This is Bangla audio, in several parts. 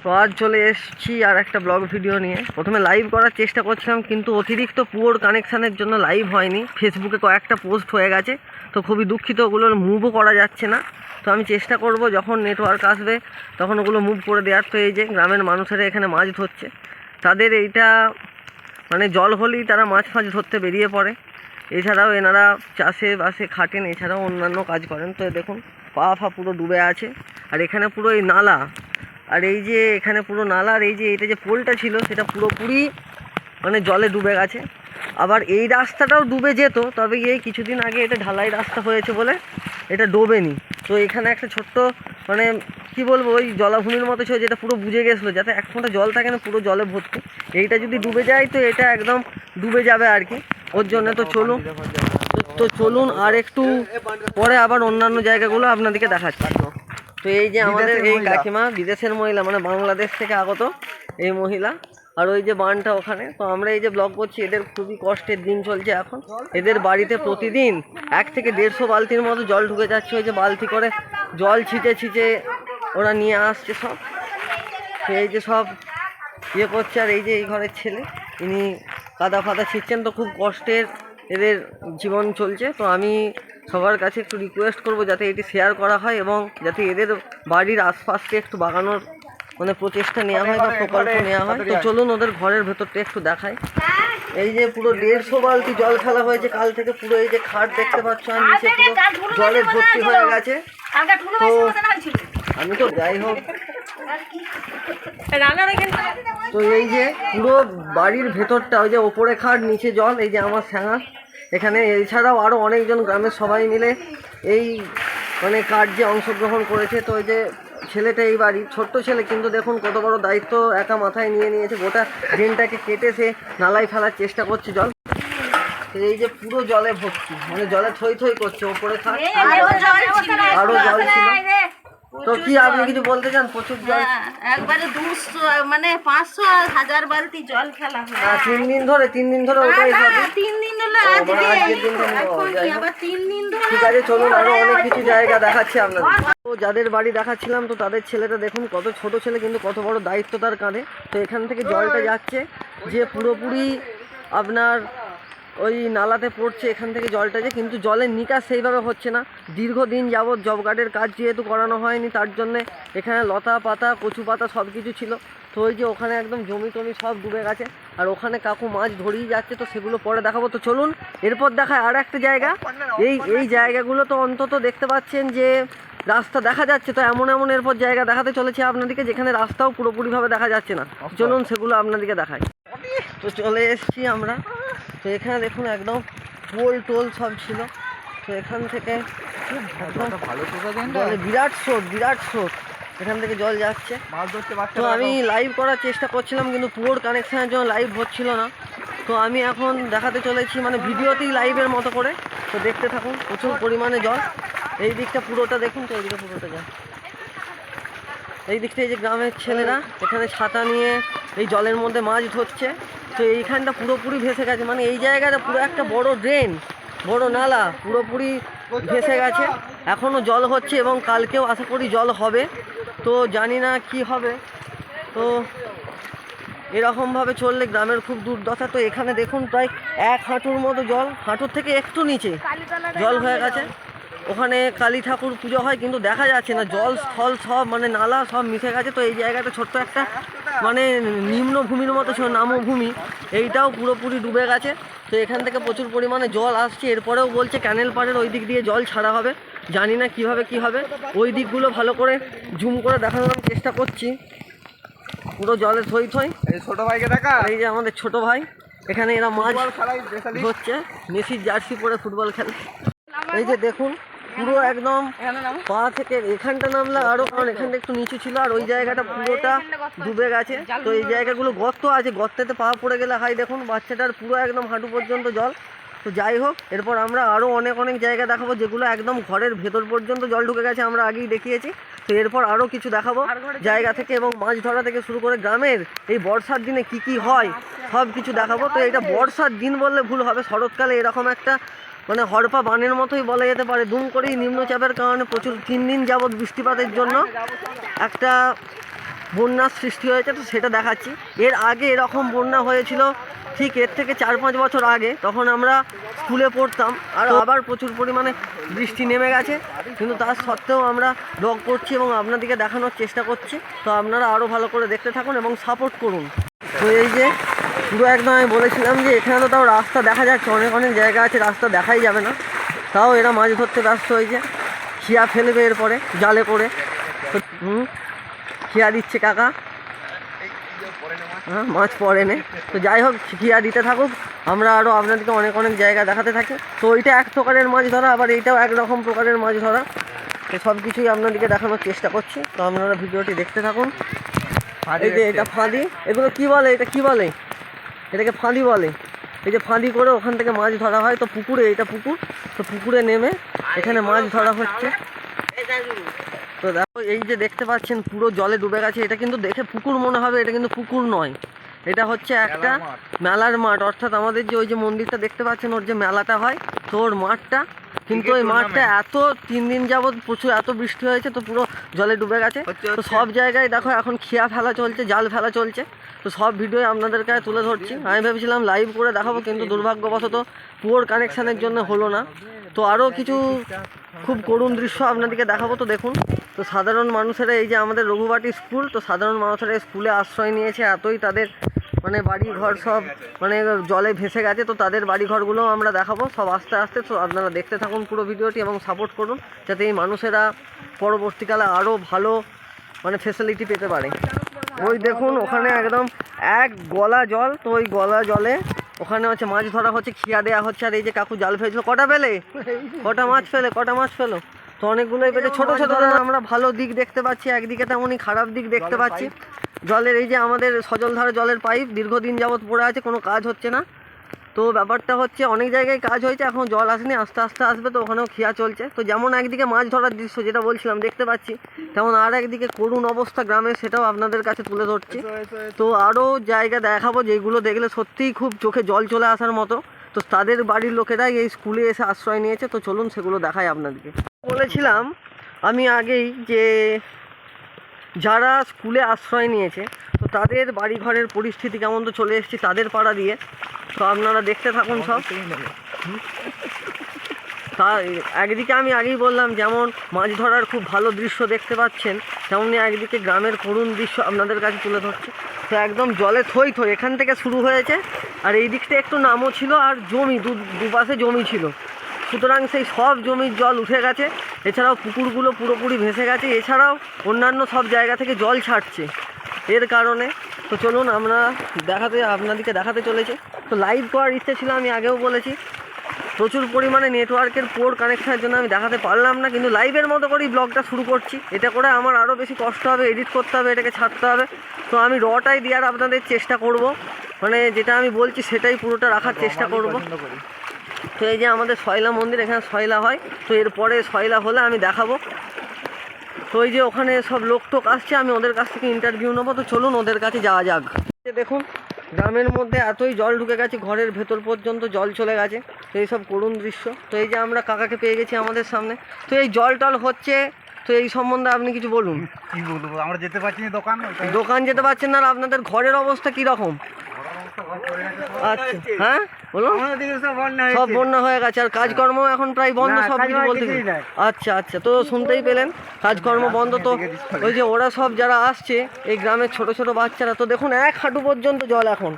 তো আজ চলে এসেছি আর একটা ব্লগ ভিডিও নিয়ে। প্রথমে লাইভ করার চেষ্টা করছিলাম, কিন্তু অতিরিক্ত পুয়ার কানেকশানের জন্য লাইভ হয়নি। ফেসবুকে কয়েকটা পোস্ট হয়ে গেছে, তো খুবই দুঃখিত, ওগুলোর মুভও করা যাচ্ছে না। তো আমি চেষ্টা করব যখন নেটওয়ার্ক আসবে তখন ওগুলো মুভ করে দেওয়ার। তো এই যে গ্রামের মানুষেরা এখানে মাছ ধরছে, তাদের এইটা মানে জল হলেই তারা মাছ ফাছ ধরতে বেরিয়ে পড়ে। এছাড়াও এনারা চাষে বাসে খাটেন, এছাড়াও অন্যান্য কাজ করেন। তো দেখুন পা ফা পুরো ডুবে আছে, আর এখানে পুরো এই নালা, আর এই যে এখানে পুরো নালা, আর এই যে এটা যে পোলটা ছিল সেটা পুরোপুরি মানে জলে ডুবে গেছে। আবার এই রাস্তাটাও ডুবে যেত, তবে এই কিছুদিন আগে এটা ঢালাই রাস্তা হয়েছে বলে এটা ডোবেনি। তো এখানে একটা ছোট্ট মানে কি বলবো, ওই জলাভূমির মতো ছিল যেটা পুরো বুঝে গেছিলো, যাতে এক ফোঁটা জল থাকে না, পুরো জলে ভর্তি। এইটা যদি ডুবে যায় তো এটা একদম ডুবে যাবে আর কি, ওর জন্য। তো চলুন আর একটু পরে আবার অন্যান্য জায়গাগুলো আপনাদেরকে দেখাচ্ছি। তো এই যে আমাদের এই কাকিমা, বিদেশের মহিলা, মানে বাংলাদেশ থেকে আগত এই মহিলা, আর ওই যে বানটা ওখানে। তো আমরা এই যে ব্লগ করছি, এদের খুবই কষ্টের দিন চলছে এখন। এদের বাড়িতে প্রতিদিন 1 থেকে 150 বালতির মতো জল ঢুকে যাচ্ছে। ওই যে বালতি করে জল ছিটে ওরা নিয়ে আসছে সব। তো এই যে সব ইয়ে করছে, আর এই যে এই ঘরের ছেলে, ইনি কাদা ফাদা ছিটছেন। তো খুব কষ্টের এদের জীবন চলছে। তো আমি সবার কাছে একটু রিকোয়েস্ট করব যাতে এটি শেয়ার করা হয়, এবং যাতে এদের বাড়ির আশপাশকে একটু বাগানোর মানে প্রচেষ্টা নেওয়া হয় বা প্রকল্প নেওয়া হয়। তো চলুন ওদের ঘরের ভেতরটা একটু দেখাই। এই যে পুরো 150 বালতি জল ফেলা হয়েছে কাল থেকে। পুরো এই যে খাট দেখতে পাচ্ছ, আর নিচে পুরো জলে ভর্তি হয়ে গেছে। তো আমি তো যাই হোক, তো এই যে পুরো বাড়ির ভেতরটা, ওই যে ওপরে খাট নিচে জল, এই যে আমার স্যাঙা এখানে। এছাড়াও আরও অনেকজন গ্রামের সবাই মিলে এই মানে কার্যে অংশগ্রহণ করেছে। তো ওই যে ছেলেটা এই বাড়ির ছোট্ট ছেলে, কিন্তু দেখুন কত বড় দায়িত্ব একা মাথায় নিয়ে নিয়েছে। গোটা ড্রেনটাকে কেটে সে নালায় ফেলার চেষ্টা করছে জল। এই যে পুরো জলে ভর্তি, মানে জলে থই থই করছে। ওপরে খাট আরও জল ছিল। তো কি আপনি কিছু বলতে চান? প্রচুর জল, একবারে 200 মানে 500 আর 1000 বালতি জল ফেলা হয়। 3 দিন ধরে ওটাই হবে। 3 দিন হলো আজকে, আবার 3 দিন ধরে। ঠিক আছে, চলুন আরো অনেক কিছু জায়গা দেখাচ্ছি আপনাদের। তো যাদের বাড়ি দেখাচ্ছিলাম, তো তাদের ছেলেটা দেখুন কত ছোট ছেলে, কিন্তু কত বড় দায়িত্ব তার কাঁধে। তো এখান থেকে জলটা যাচ্ছে যে পুরোপুরি আপনার ওই নালাতে পড়ছে এখান থেকে জলটা, যে কিন্তু জলের নিকাশ সেইভাবে হচ্ছে না। দীর্ঘদিন যাবৎ জব গার্ডের কাজ যেহেতু করানো হয়নি, তার জন্যে এখানে লতা পাতা কচু পাতা সব কিছু ছিল। তো ওই যে ওখানে একদম জমি টমি সব ডুবে গেছে, আর ওখানে কাকু মাছ ধরেই যাচ্ছে। তো সেগুলো পরে দেখাবো। তো চলুন এরপর দেখায় আর একটা জায়গা। এই জায়গাগুলো তো অন্তত দেখতে পাচ্ছেন যে রাস্তা দেখা যাচ্ছে। তো এমন এরপর জায়গা দেখাতে চলেছে আপনাদেরকে, যেখানে রাস্তাও পুরোপুরিভাবে দেখা যাচ্ছে না। চলুন সেগুলো আপনাদেরকে দেখাই। তো চলে এসেছি আমরা। তো এখানে দেখুন একদম পোল টোল সব ছিল। তো এখান থেকে বিরাট স্রোত এখান থেকে জল যাচ্ছে। তো আমি লাইভ করার চেষ্টা করছিলাম, কিন্তু পুরোর কানেকশানের জন্য লাইভ হচ্ছিল না। তো আমি এখন দেখাতে চলেছি মানে ভিডিওতেই লাইভের মতো করে। তো দেখতে থাকুন, প্রচুর পরিমাণে জল। এই দিকটা পুরোটা দেখুন, তো এইদিকে পুরোটা জল। এই দিকটা এই যে গ্রামের ছেলেরা এখানে ছাতা নিয়ে এই জলের মধ্যে মাছ ধরছে। তো এইখানটা পুরোপুরি ভেসে গেছে, মানে এই জায়গাটা পুরো একটা বড় ড্রেন, বড় নালা পুরোপুরি ভেসে গেছে। এখনও জল হচ্ছে এবং কালকেও আশা করি জল হবে। তো জানি না কি হবে। তো এরকমভাবে চললে গ্রামের খুব দুর্দশা। তো এখানে দেখুন প্রায় 1 হাঁটুর মতো জল, হাঁটুর থেকে একটু নিচে জল হয়ে গেছে। ওখানে কালী ঠাকুর পুজো হয়, কিন্তু দেখা যাচ্ছে না, জল স্থল সব মানে নালা সব মিশে গেছে। তো এই জায়গাটা ছোট্ট একটা মানে নিম্নভূমির মতো ছিল, নামভূমি, এইটাও পুরোপুরি ডুবে গেছে। তো এখান থেকে প্রচুর পরিমাণে জল আসছে। এরপরেও বলছে ক্যানেল পাড়ের ওই দিক দিয়ে জল ছাড়া হবে, জানি না কীভাবে কী হবে। ওই দিকগুলো ভালো করে জুম করে দেখানোর চেষ্টা করছি। পুরো জলে থই এই ছোট ভাইকে দেখা, এই যে আমাদের ছোট ভাই, এখানে এরা মাছ ধরছে, মেসির জার্সি পরে ফুটবল খেলে। এই যে দেখুন পুরো একদম পা থেকে এখানটা নামলে আরও, কারণ এখানটা একটু নিচু ছিল, আর ওই জায়গাটা পুরোটা ডুবে গেছে। তো এই জায়গাগুলো গর্ত আছে, গর্তেতে পা পড়ে গেলে হাই দেখুন বাচ্চাটার পুরো একদম হাঁটু পর্যন্ত জল। তো যাই হোক, এরপর আমরা আরও অনেক জায়গা দেখাবো যেগুলো একদম ঘরের ভেতর পর্যন্ত জল ঢুকে গেছে, আমরা আগেই দেখিয়েছি। তো এরপর আরও কিছু দেখাবো জায়গা থেকে, এবং মাছ ধরা থেকে শুরু করে গ্রামের এই বর্ষার দিনে কি হয় সব কিছু দেখাবো। তো এটা বর্ষার দিন বললে ভুল হবে, শরৎকালে এরকম একটা মানে হরপা বানের মতোই বলা যেতে পারে। দুম করেই নিম্নচাপের কারণে প্রচুর 3 দিন যাবৎ বৃষ্টিপাতের জন্য একটা বন্যার সৃষ্টি হয়েছে, তো সেটা দেখাচ্ছি। এর আগে এরকম বন্যা হয়েছিল ঠিক এর থেকে 4-5 বছর আগে, তখন আমরা স্কুলে পড়তাম, আর আবার প্রচুর পরিমাণে বৃষ্টি নেমে গেছে, কিন্তু তার সত্ত্বেও আমরা ব্লগ করছি এবং আপনাদেরকে দেখানোর চেষ্টা করছি। তো আপনারা আরও ভালো করে দেখতে থাকুন এবং সাপোর্ট করুন। তো এই যে পুরো একদম আমি বলেছিলাম যে এখানে তো তাও রাস্তা দেখা যাচ্ছে, অনেক অনেক জায়গা আছে রাস্তা দেখাই যাবে না, তাও এরা মাছ ধরতে ব্যস্ত হয়েছে। খিয়া ফেলবে এরপরে জালে করে, তো খিয়া দিচ্ছে কাকা, হ্যাঁ মাছ পড়ে নে। তো যাই হোক, খিয়া দিতে থাকুক, আমরা আরও আপনাদেরকে অনেক অনেক জায়গা দেখাতে থাকি। তো ওইটা এক প্রকারের মাছ ধরা, আবার এইটাও একরকম প্রকারের মাছ ধরা, তো সব কিছুই আপনাদেরকে দেখানোর চেষ্টা করছি। তো আপনারা ভিডিওটি দেখতে থাকুন। এই যে এটা ফাঁদি, এগুলো কি বলে, এটা কি বলে, এটাকে ফাঁদি বলে। এই যে ফাঁদি করে ওখান থেকে মাছ ধরা হয়। তো পুকুরে, এটা পুকুর, তো পুকুরে নেমে এখানে মাছ ধরা হচ্ছে। তো দেখো এই যে দেখতে পাচ্ছেন পুরো জলে ডুবে গেছে, এটা কিন্তু দেখে পুকুর মনে হবে, এটা কিন্তু পুকুর নয়, এটা হচ্ছে একটা মেলার মাঠ। অর্থাৎ আমাদের যে ওই যে মন্দিরটা দেখতে পাচ্ছেন, ওর যে মেলাটা হয়, তো ওর মাঠটা, কিন্তু ওই মাঠটা এত 3 দিন যাবৎ প্রচুর এত বৃষ্টি হয়েছে, তো পুরো জলে ডুবে গেছে। তো সব জায়গায় দেখো এখন খিয়া ফেলা চলছে, জাল ফেলা চলছে, তো সব ভিডিও আপনাদের কাছে তুলে ধরছি। আমি ভেবেছিলাম লাইভ করে দেখাবো, কিন্তু দুর্ভাগ্যবশত পুয়োর কানেকশানের জন্য হলো না। তো আরও কিছু খুব করুণ দৃশ্য আপনাদেরকে দেখাবো, তো দেখুন। তো সাধারণ মানুষেরা, এই যে আমাদের রঘুবাটি স্কুল, তো সাধারণ মানুষেরা স্কুলে আশ্রয় নিয়েছে, এতই তাদের মানে বাড়ি ঘর সব মানে জলে ভেসে গেছে। তো তাদের বাড়ি ঘরগুলোও আমরা দেখাবো সব আস্তে আস্তে। তো আপনারা দেখতে থাকুন পুরো ভিডিওটি এবং সাপোর্ট করুন, যাতে এই মানুষেরা পরবর্তীকালে আরও ভালো মানে ফেসিলিটি পেতে পারে। ওই দেখুন ওখানে একদম এক গলা জল, তো ওই গলা জলে ওখানে হচ্ছে মাছ ধরা হচ্ছে, খিয়া দেওয়া হচ্ছে। আর এই যে কাকু জাল ফেলেছিল, কটা মাছ ফেলো, তো অনেকগুলোই পেয়েছে, ছোটো ছোটো। আমরা ভালো দিক দেখতে পাচ্ছি, একদিকে তেমনই খারাপ দিক দেখতে পাচ্ছি। জলের এই যে আমাদের সজলধারে জলের পাইপ দীর্ঘদিন যাবৎ পড়ে আছে, কোনো কাজ হচ্ছে না। তো ব্যাপারটা হচ্ছে অনেক জায়গায় কাজ হয়েছে, এখন জল আসেনি, আস্তে আস্তে আসবে, তো ওখানেও খিয়া চলছে। তো যেমন একদিকে মাছ ধরার দৃশ্য যেটা বলছিলাম দেখতে পাচ্ছি, তেমন আর একদিকে করুণ অবস্থা গ্রামের, সেটাও আপনাদের কাছে তুলে ধরছি। তো আরও জায়গা দেখাবো যেগুলো দেখলে সত্যিই খুব চোখে জল চলে আসার মতো। তো তাদের বাড়ির লোকেরাই এই স্কুলে এসে আশ্রয় নিয়েছে, তো চলুন সেগুলো দেখাই আপনাদেরকে। বলেছিলাম আমি আগেই যে যারা স্কুলে আশ্রয় নিয়েছে, তো তাদের বাড়ি ঘরের পরিস্থিতি কেমন, তো চলে এসেছি তাদের পাড়া দিয়ে। তো আপনারা দেখতে থাকুন সব। তা একদিকে আমি আগেই বললাম যেমন মাছ ধরার খুব ভালো দৃশ্য দেখতে পাচ্ছেন, তেমনি একদিকে গ্রামের করুণ দৃশ্য আপনাদের কাছে তুলে ধরছে। তো একদম জলে থই থই এখান থেকে শুরু হয়েছে, আর এই দিকটা একটু নামও ছিল, আর জমি দুপাশে জমি ছিল, সুতরাং সেই সব জমির জল উঠে গেছে। এছাড়াও পুকুরগুলো পুরোপুরি ভেসে গেছে, এছাড়াও অন্যান্য সব জায়গা থেকে জল ছাড়ছে এর কারণে। তো চলুন আমরা আপনাদেরকে দেখাতে চলেছি। তো লাইভ করার ইচ্ছে ছিল, আমি আগেও বলেছি, প্রচুর পরিমাণে নেটওয়ার্কের পোর কানেকশানের জন্য আমি দেখাতে পারলাম না, কিন্তু লাইভের মতো করেই ব্লগটা শুরু করছি। এটা করে আমার আরও বেশি কষ্ট হবে, এডিট করতে হবে, এটাকে ছাড়তে হবে। তো আমি রটাই দেওয়ার আপনাদের চেষ্টা করব, মানে যেটা আমি বলছি সেটাই পুরোটা রাখার চেষ্টা করব। তো এই যে আমাদের শয়লা মন্দির, এখানে শয়লা হয়, তো এরপরে শয়লা হলে আমি দেখাবো। তো এই যে ওখানে সব লোক টোক আসছে, আমি ওদের কাছ থেকে ইন্টারভিউ নেবো। তো চলুন ওদের কাছে যাওয়া যাক। দেখুন গ্রামের মধ্যে এতই জল ঢুকে গেছে, ঘরের ভেতর পর্যন্ত জল চলে গেছে, তো এইসব করুণ দৃশ্য। তো এই যে আমরা কাকাকে পেয়ে গেছি আমাদের সামনে। তো এই জল টল হচ্ছে, তো এই সম্বন্ধে আপনি কিছু বলুন। কি বলবো, আমরা যেতে পারছি না দোকান যেতে পারছেন না, আর আপনাদের ঘরের অবস্থা কীরকম? আচ্ছা হ্যাঁ বলুন। সব বন্যা হয়ে গেছে, আর কাজকর্ম এখন প্রায় বন্ধ, সব কিছু বলতে গেলে। আচ্ছা আচ্ছা, তো শুনতেই পেলেন কাজকর্ম বন্ধ। তো ওই যে ওরা সব যারা আসছে এই গ্রামের ছোট ছোট বাচ্চারা, তো দেখুন 1 হাঁটু পর্যন্ত জল এখন।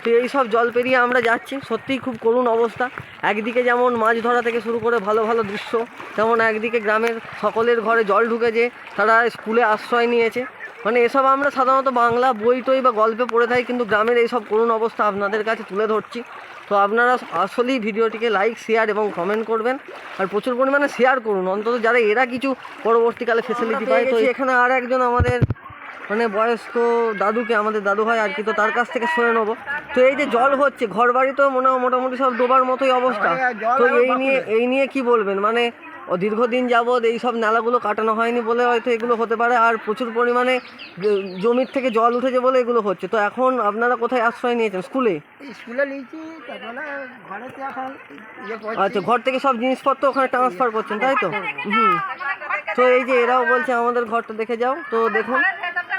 তো এই সব জল পেরিয়ে আমরা যাচ্ছি, সত্যিই খুব করুণ অবস্থা। একদিকে যেমন মাছ ধরা থেকে শুরু করে ভালো ভালো দৃশ্য, তেমন একদিকে গ্রামের সকলের ঘরে জল ঢুকেছে, তারা স্কুলে আশ্রয় নিয়েছে। মানে এসব আমরা সাধারণত বাংলা বই টই বা গল্পে পড়ে থাকি, কিন্তু গ্রামের এইসব করুণ অবস্থা আপনাদের কাছে তুলে ধরছি। তো আপনারা আসলেই ভিডিওটিকে লাইক, শেয়ার এবং কমেন্ট করবেন, আর প্রচুর পরিমাণে শেয়ার করুন, অন্তত যারা এরা কিছু পরবর্তীকালে ফেসিলিটি পায়। তো এখানে আর একজন আমাদের মানে বয়স্ক দাদুকে, আমাদের দাদু হয় আর কি, তো তার কাছ থেকে শুনে নেবো। তো এই যে জল হচ্ছে, ঘর বাড়ি তো মোটামুটি সব ডোবার মতোই অবস্থা। তো এই নিয়ে কি বলবেন? মানে দীর্ঘদিন যাবৎ এই সব নালাগুলো কাটানো হয়নি বলে হয়তো এগুলো হতে পারে, আর প্রচুর পরিমাণে জমির থেকে জল উঠেছে বলে এগুলো হচ্ছে। তো এখন আপনারা কোথায় আশ্রয় নিয়েছেন? স্কুলে নিয়েছি, ঘরেতে এখন আচ্ছা, ঘর থেকে সব জিনিসপত্র ওখানে ট্রান্সফার করছেন, তাই তো? হুম। তো এই যে এরাও বলছে আমাদের ঘরটা দেখে যাও। তো দেখুন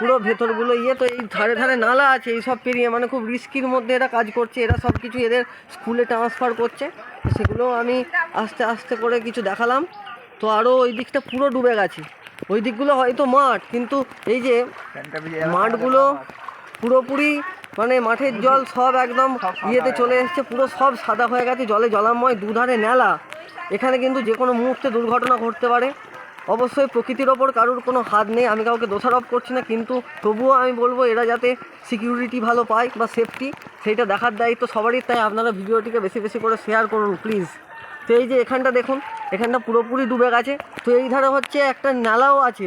পুরো ভেতরগুলো তো এই ধারে ধারে নালা আছে, এই সব পেরিয়ে মানে খুব রিস্কির মধ্যে এরা কাজ করছে। এরা সব কিছু এদের স্কুলে ট্রান্সফার করছে, তো সেগুলো আমি আস্তে আস্তে করে কিছু দেখালাম। তো আরও ওই দিকটা পুরো ডুবে গেছে, ওই দিকগুলো হয়তো মাঠ, কিন্তু এই যে মাঠগুলো পুরোপুরি মানে মাঠের জল সব একদম ইয়েতে চলে এসছে, পুরো সব সাদা হয়ে গেছে, জলে জলাময়, দুধারে নালা। এখানে কিন্তু যে কোনো মুহূর্তে দুর্ঘটনা ঘটতে পারে। অবশ্যই প্রকৃতির ওপর কারোর কোনো হাত নেই, আমি কাউকে দোষারোপ করছি না, কিন্তু তবুও আমি বলবো এরা যাতে সিকিউরিটি ভালো পায় বা সেফটি, সেইটা দেখার দায়িত্ব সবারই। তাই আপনারা ভিডিওটিকে বেশি বেশি করে শেয়ার করুন প্লিজ। তো এই যে এখানটা দেখুন, এখানটা পুরোপুরি ডুবে গেছে। তো এই ধারে হচ্ছে একটা নালাও আছে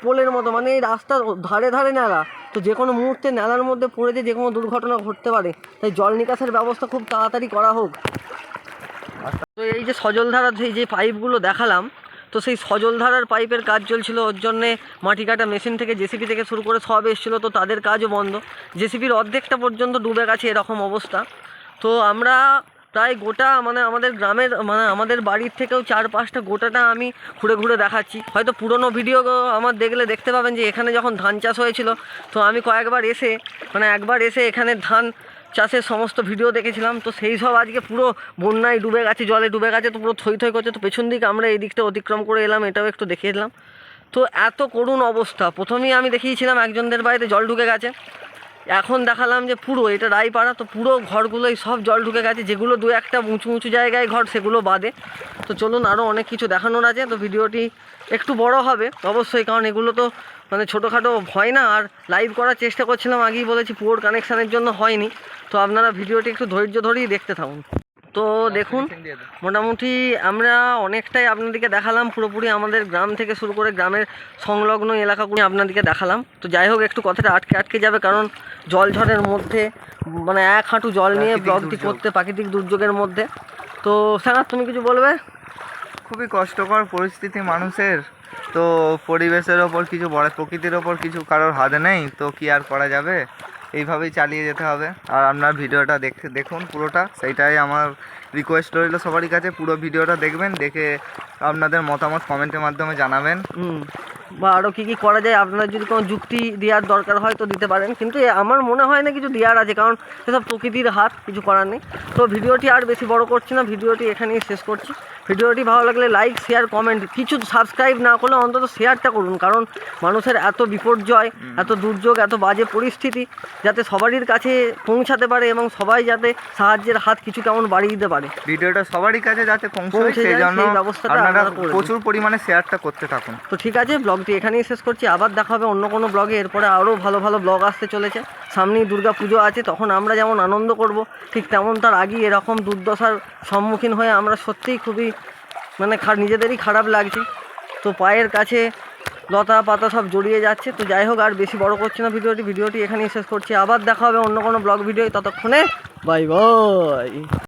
পোলের মতো, মানে এই রাস্তার ধারে ধারে নালা, তো যে কোনো মুহূর্তে নালার মধ্যে পড়ে যে কোনো দুর্ঘটনা ঘটতে পারে। তাই জল নিকাশের ব্যবস্থা খুব তাড়াতাড়ি করা হোক। তো এই যে সজলধারার যে পাইপগুলো দেখালাম, তো সেই সজলধারার পাইপের কাজ চলছিল, ওর জন্যে মাটি কাটা মেশিন থেকে জেসিপি থেকে শুরু করে সব এসেছিলো, তো তাদের কাজও বন্ধ। জেসিপির অর্ধেকটা পর্যন্ত ডুবে গেছে, এরকম অবস্থা। তো আমরা প্রায় গোটা মানে আমাদের গ্রামের মানে আমাদের বাড়ির থেকেও 4-5টা গোটাটা আমি ঘুরে ঘুরে দেখাচ্ছি। হয়তো পুরনো ভিডিও আমার দেখলে দেখতে পাবেন যে এখানে যখন ধান চাষ হয়েছিল, তো আমি কয়েকবার এসে মানে একবার এসে এখানে ধান চাষের সমস্ত ভিডিও দেখেছিলাম। তো সেই সব আজকে পুরো বন্যায় ডুবে গেছে, জলে ডুবে গেছে, তো পুরো থই থই করছে। তো পেছন দিকে আমরা এই দিকটা অতিক্রম করে এলাম, এটাও একটু দেখিয়ে দিলাম। তো এত করুণ অবস্থা। প্রথমেই আমি দেখিয়েছিলাম একজনদের বাড়িতে জল ঢুকে গেছে, এখন দেখালাম যে পুরো এটা রায়পাড়া, তো পুরো ঘরগুলোই সব জল ঢুকে গেছে, যেগুলো 2-1টা উঁচু উঁচু জায়গায় ঘর সেগুলো বাদে। তো চলুন, আরও অনেক কিছু দেখানোর আছে, তো ভিডিওটি একটু বড় হবে অবশ্যই, কারণ এগুলো তো মানে ছোটোখাটো হয় না। আর লাইভ করার চেষ্টা করছিলাম, আগেই বলেছি পুয়োর কানেকশানের জন্য হয়নি। তো আপনারা ভিডিওটি একটু ধৈর্য ধরেই দেখতে থাকুন। তো দেখুন, মোটামুটি আমরা অনেকটাই আপনাদেরকে দেখালাম, পুরোপুরি আমাদের গ্রাম থেকে শুরু করে গ্রামের সংলগ্ন এলাকাগুলি আপনাদেরকে দেখালাম। তো যাই হোক, একটু কথাটা আটকে যাবে, কারণ জল ঝড়ের মধ্যে মানে 1 হাঁটু জল নিয়ে ব্লগটি করতে, প্রাকৃতিক দুর্যোগের মধ্যে। তো সাঙ্গাত, তুমি কিছু বলবে? খুবই কষ্টকর পরিস্থিতি মানুষের, তো পরিবেশের ওপর কিছু বড়, প্রকৃতির ওপর কিছু কারোর হাত নেই, তো কি আর করা যাবে, এইভাবেই চালিয়ে যেতে হবে। আর আপনার ভিডিওটা দেখুন পুরোটা, সেইটাই আমার রিকোয়েস্ট রইল সবারই কাছে। পুরো ভিডিওটা দেখবেন, দেখে আপনাদের মতামত কমেন্টের মাধ্যমে জানাবেন। বা আরও কী কী করা যায়, আপনার যদি কোনো যুক্তি দেওয়ার দরকার হয় তো দিতে পারেন, কিন্তু আমার মনে হয় না কিছু দেওয়ার আছে, কারণ এসব প্রকৃতির হাত, কিছু করার নেই। তো ভিডিওটি আর বেশি বড় করছি না, ভিডিওটি এখানেই শেষ করছি। ভিডিওটি ভালো লাগলে লাইক, শেয়ার, কমেন্ট, কিছু সাবস্ক্রাইব না করলে অন্তত শেয়ারটা করুন, কারণ মানুষের এত বিপর্যয়, এত দুর্যোগ, এত বাজে পরিস্থিতি যাতে সবারই কাছে পৌঁছাতে পারে এবং সবাই যাতে সাহায্যের হাত কিছু কেমন বাড়িয়ে দিতে পারে। ভিডিওটা সবারই কাছে যাতে পৌঁছায়, সেই জন্য আপনারা প্রচুর পরিমাণে শেয়ারটা করতে থাকুন। তো ঠিক আছে, ব্লগটি এখানেই শেষ করছি, আবার দেখা হবে অন্য কোনো ব্লগে। এরপরে আরও ভালো ভালো ব্লগ আসতে চলেছে। সামনেই দুর্গা পুজো আছে, তখন আমরা যেমন আনন্দ করব, ঠিক তেমন তার আগেই এরকম দুর্দশার সম্মুখীন হয়ে আমরা সত্যিই খুবই মানে নিজেদেরই খারাপ লাগছে। তো পায়ের কাছে লতা পাতা সব জড়িয়ে যাচ্ছে। তো যাই হোক, আর বেশি বড় করছি না ভিডিওটি এখানেই শেষ করছি। আবার দেখা হবে অন্য কোনো ব্লগ ভিডিও, ততক্ষণে বাই বাই।